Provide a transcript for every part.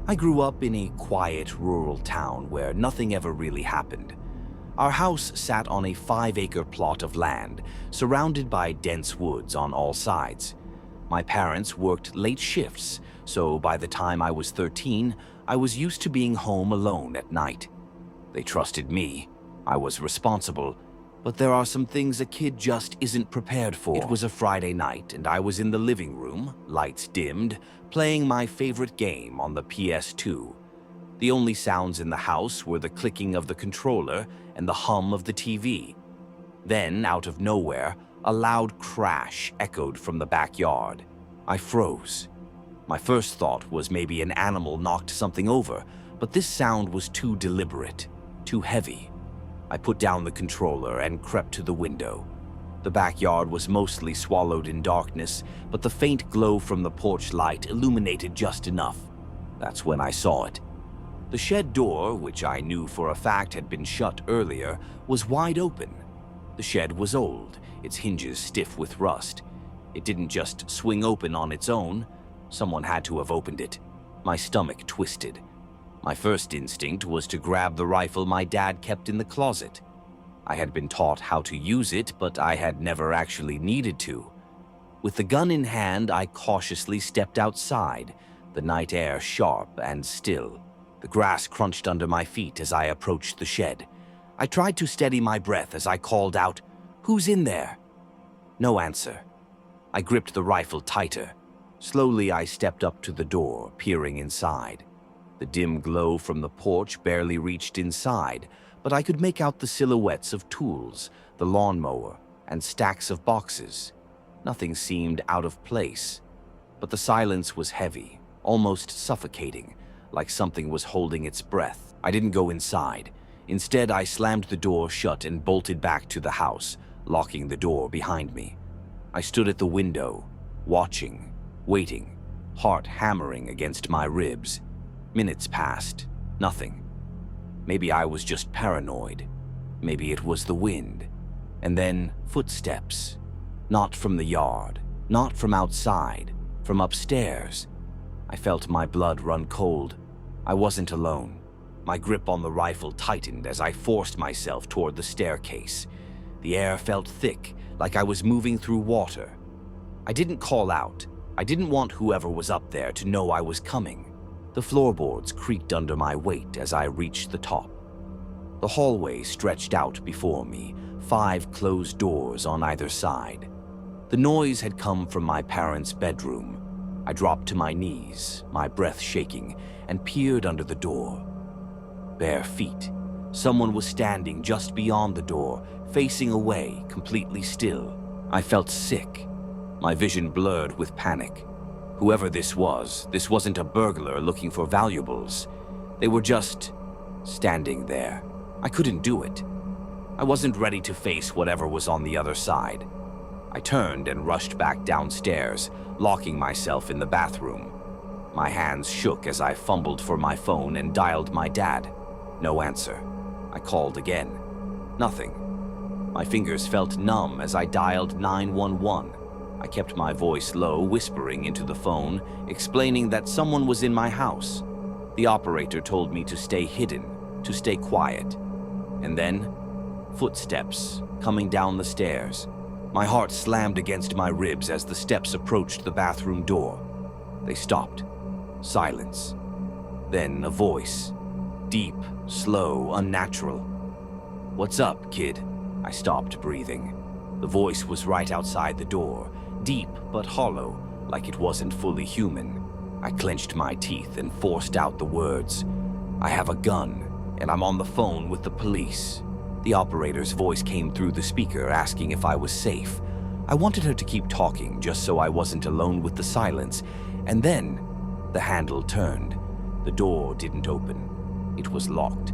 I grew up in a quiet rural town where nothing ever really happened. Our house sat on a 5-acre plot of land, surrounded by dense woods on all sides. My parents worked late shifts, so by the time I was 13, I was used to being home alone at night. They trusted me. I was responsible. But there are some things a kid just isn't prepared for. It was a Friday night, and I was in the living room, lights dimmed, playing my favorite game on the PS2. The only sounds in the house were the clicking of the controller and the hum of the TV. Then, out of nowhere, a loud crash echoed from the backyard. I froze. My first thought was maybe an animal knocked something over, but this sound was too deliberate, too heavy. I put down the controller and crept to the window. The backyard was mostly swallowed in darkness, but the faint glow from the porch light illuminated just enough. That's when I saw it. The shed door, which I knew for a fact had been shut earlier, was wide open. The shed was old, its hinges stiff with rust. It didn't just swing open on its own. Someone had to have opened it. My stomach twisted. My first instinct was to grab the rifle my dad kept in the closet. I had been taught how to use it, but I had never actually needed to. With the gun in hand, I cautiously stepped outside, the night air sharp and still. The grass crunched under my feet as I approached the shed. I tried to steady my breath as I called out, "Who's in there?" No answer. I gripped the rifle tighter. Slowly, I stepped up to the door, peering inside. The dim glow from the porch barely reached inside, but I could make out the silhouettes of tools, the lawnmower, and stacks of boxes. Nothing seemed out of place, but the silence was heavy, almost suffocating, like something was holding its breath. I didn't go inside. Instead, I slammed the door shut and bolted back to the house, locking the door behind me. I stood at the window, watching, waiting, heart hammering against my ribs. Minutes passed. Nothing. Maybe I was just paranoid. Maybe it was the wind. And then footsteps. Not from the yard, not from outside, from upstairs. I felt my blood run cold. I wasn't alone. My grip on the rifle tightened as I forced myself toward the staircase. The air felt thick, like I was moving through water. I didn't call out. I didn't want whoever was up there to know I was coming. The floorboards creaked under my weight as I reached the top. The hallway stretched out before me, 5 closed doors on either side. The noise had come from my parents' bedroom. I dropped to my knees, my breath shaking, and peered under the door. Bare feet. Someone was standing just beyond the door, facing away, completely still. I felt sick, my vision blurred with panic. Whoever this wasn't a burglar looking for valuables. They were just standing there. I couldn't do it. I wasn't ready to face whatever was on the other side. I turned and rushed back downstairs, locking myself in the bathroom. My hands shook as I fumbled for my phone and dialed my dad. No answer. I called again. Nothing. My fingers felt numb as I dialed 911. I kept my voice low, whispering into the phone, explaining that someone was in my house. The operator told me to stay hidden, to stay quiet. And then, footsteps coming down the stairs. My heart slammed against my ribs as the steps approached the bathroom door. They stopped. Silence. Then a voice. Deep, slow, unnatural. "What's up, kid?" I stopped breathing. The voice was right outside the door, deep but hollow, like it wasn't fully human. I clenched my teeth and forced out the words. "I have a gun, and I'm on the phone with the police." The operator's voice came through the speaker, asking if I was safe. I wanted her to keep talking, just so I wasn't alone with the silence. And then, the handle turned. The door didn't open. It was locked.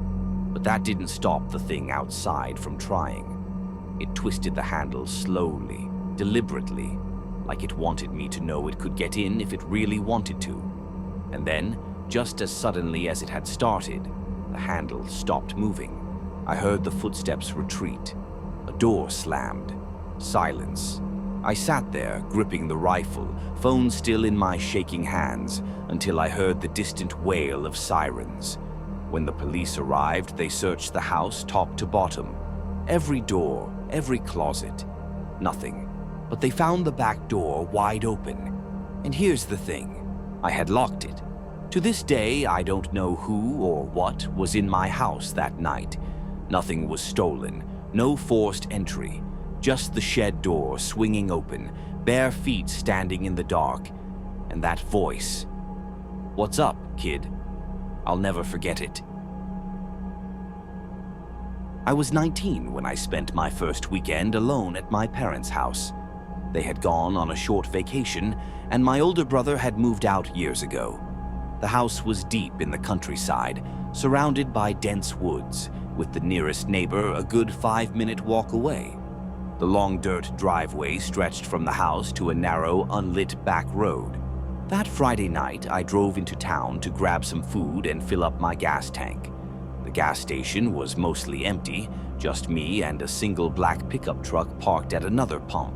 But that didn't stop the thing outside from trying. It twisted the handle slowly, deliberately, like it wanted me to know it could get in if it really wanted to. And then, just as suddenly as it had started, the handle stopped moving. I heard the footsteps retreat. A door slammed. Silence. I sat there, gripping the rifle, phone still in my shaking hands, until I heard the distant wail of sirens. When the police arrived, they searched the house top to bottom. Every door, every closet. Nothing. But they found the back door wide open. And here's the thing. I had locked it. To this day, I don't know who or what was in my house that night. Nothing was stolen, no forced entry. Just the shed door swinging open, bare feet standing in the dark, and that voice. "What's up, kid?" I'll never forget it. I was 19 when I spent my first weekend alone at my parents' house. They had gone on a short vacation, and my older brother had moved out years ago. The house was deep in the countryside, surrounded by dense woods, with the nearest neighbor a good 5-minute walk away. The long dirt driveway stretched from the house to a narrow, unlit back road. That Friday night, I drove into town to grab some food and fill up my gas tank. The gas station was mostly empty, just me and a single black pickup truck parked at another pump.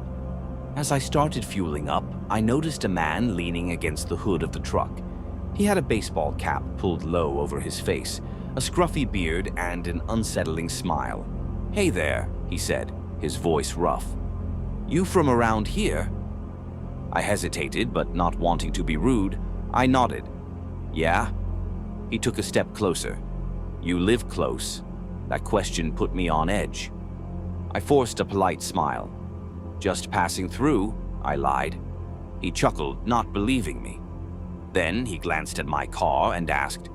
As I started fueling up, I noticed a man leaning against the hood of the truck. He had a baseball cap pulled low over his face, a scruffy beard, and an unsettling smile. "Hey there," he said, his voice rough. "You from around here?" I hesitated, but not wanting to be rude, I nodded. "Yeah?" He took a step closer. "You live close?" That question put me on edge. I forced a polite smile. "Just passing through," I lied. He chuckled, not believing me. Then he glanced at my car and asked,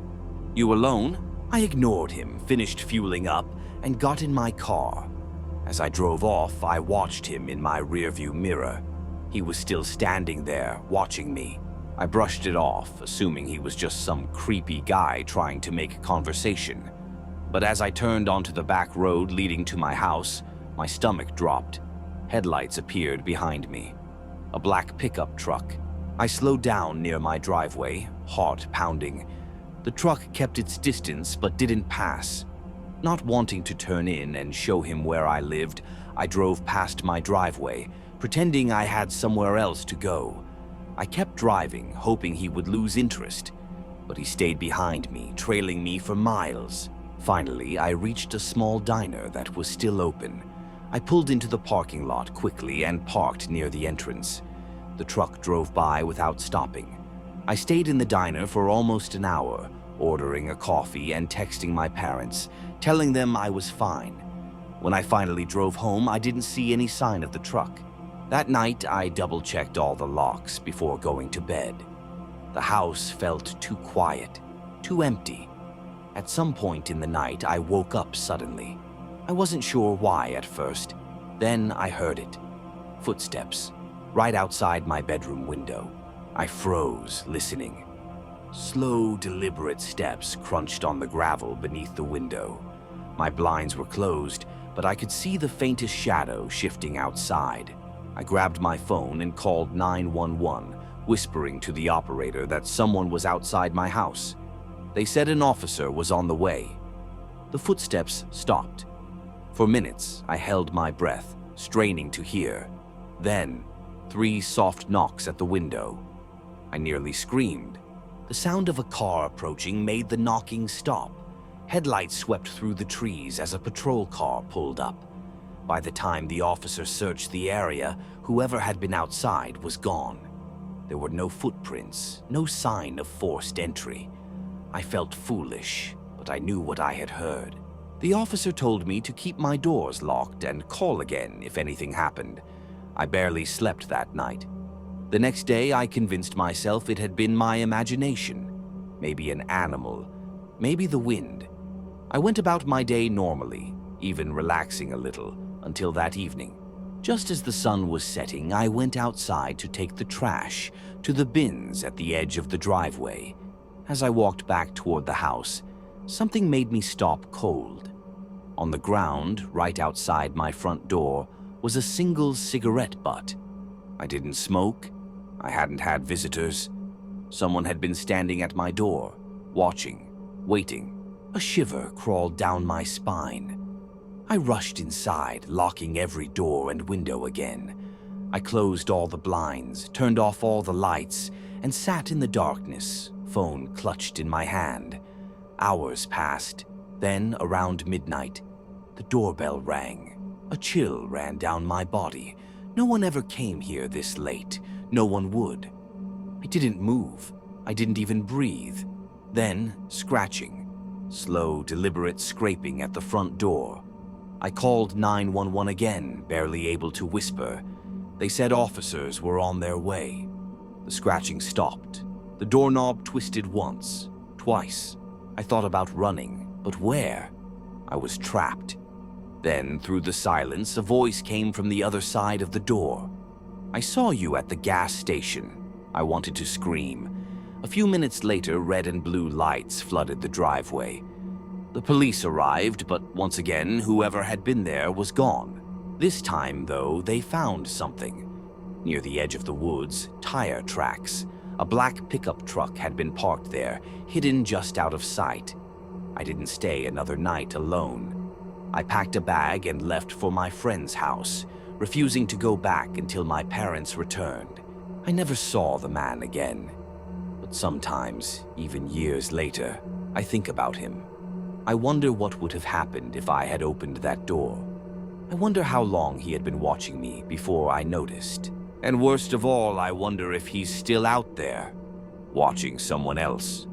"You alone?" I ignored him, finished fueling up, and got in my car. As I drove off, I watched him in my rearview mirror. He was still standing there, watching me. I brushed it off, assuming he was just some creepy guy trying to make conversation. But as I turned onto the back road leading to my house, my stomach dropped. Headlights appeared behind me. A black pickup truck. I slowed down near my driveway, heart pounding. The truck kept its distance but didn't pass. Not wanting to turn in and show him where I lived, I drove past my driveway, pretending I had somewhere else to go. I kept driving, hoping he would lose interest, but he stayed behind me, trailing me for miles. Finally, I reached a small diner that was still open. I pulled into the parking lot quickly and parked near the entrance. The truck drove by without stopping. I stayed in the diner for almost an hour, ordering a coffee and texting my parents, telling them I was fine. When I finally drove home, I didn't see any sign of the truck. That night, I double-checked all the locks before going to bed. The house felt too quiet, too empty. At some point in the night, I woke up suddenly. I wasn't sure why at first. Then I heard it. Footsteps, right outside my bedroom window. I froze, listening. Slow, deliberate steps crunched on the gravel beneath the window. My blinds were closed, but I could see the faintest shadow shifting outside. I grabbed my phone and called 911, whispering to the operator that someone was outside my house. They said an officer was on the way. The footsteps stopped. For minutes, I held my breath, straining to hear. Then, 3 soft knocks at the window. I nearly screamed. The sound of a car approaching made the knocking stop. Headlights swept through the trees as a patrol car pulled up. By the time the officer searched the area, whoever had been outside was gone. There were no footprints, no sign of forced entry. I felt foolish, but I knew what I had heard. The officer told me to keep my doors locked and call again if anything happened. I barely slept that night. The next day, I convinced myself it had been my imagination. Maybe an animal, maybe the wind. I went about my day normally, even relaxing a little, until that evening. Just as the sun was setting, I went outside to take the trash to the bins at the edge of the driveway. As I walked back toward the house, something made me stop cold. On the ground, right outside my front door, was a single cigarette butt. I didn't smoke. I hadn't had visitors. Someone had been standing at my door, watching, waiting. A shiver crawled down my spine. I rushed inside, locking every door and window again. I closed all the blinds, turned off all the lights, and sat in the darkness, phone clutched in my hand. Hours passed. Then, around midnight, the doorbell rang. A chill ran down my body. No one ever came here this late. No one would. I didn't move. I didn't even breathe. Then, scratching. Slow, deliberate scraping at the front door. I called 911 again, barely able to whisper. They said officers were on their way. The scratching stopped. The doorknob twisted once, twice. I thought about running, but where? I was trapped. Then, through the silence, a voice came from the other side of the door. "I saw you at the gas station." I wanted to scream. A few minutes later, red and blue lights flooded the driveway. The police arrived, but once again, whoever had been there was gone. This time, though, they found something. Near the edge of the woods, tire tracks. A black pickup truck had been parked there, hidden just out of sight. I didn't stay another night alone. I packed a bag and left for my friend's house, refusing to go back until my parents returned. I never saw the man again. But sometimes, even years later, I think about him. I wonder what would have happened if I had opened that door. I wonder how long he had been watching me before I noticed. And worst of all, I wonder if he's still out there, watching someone else.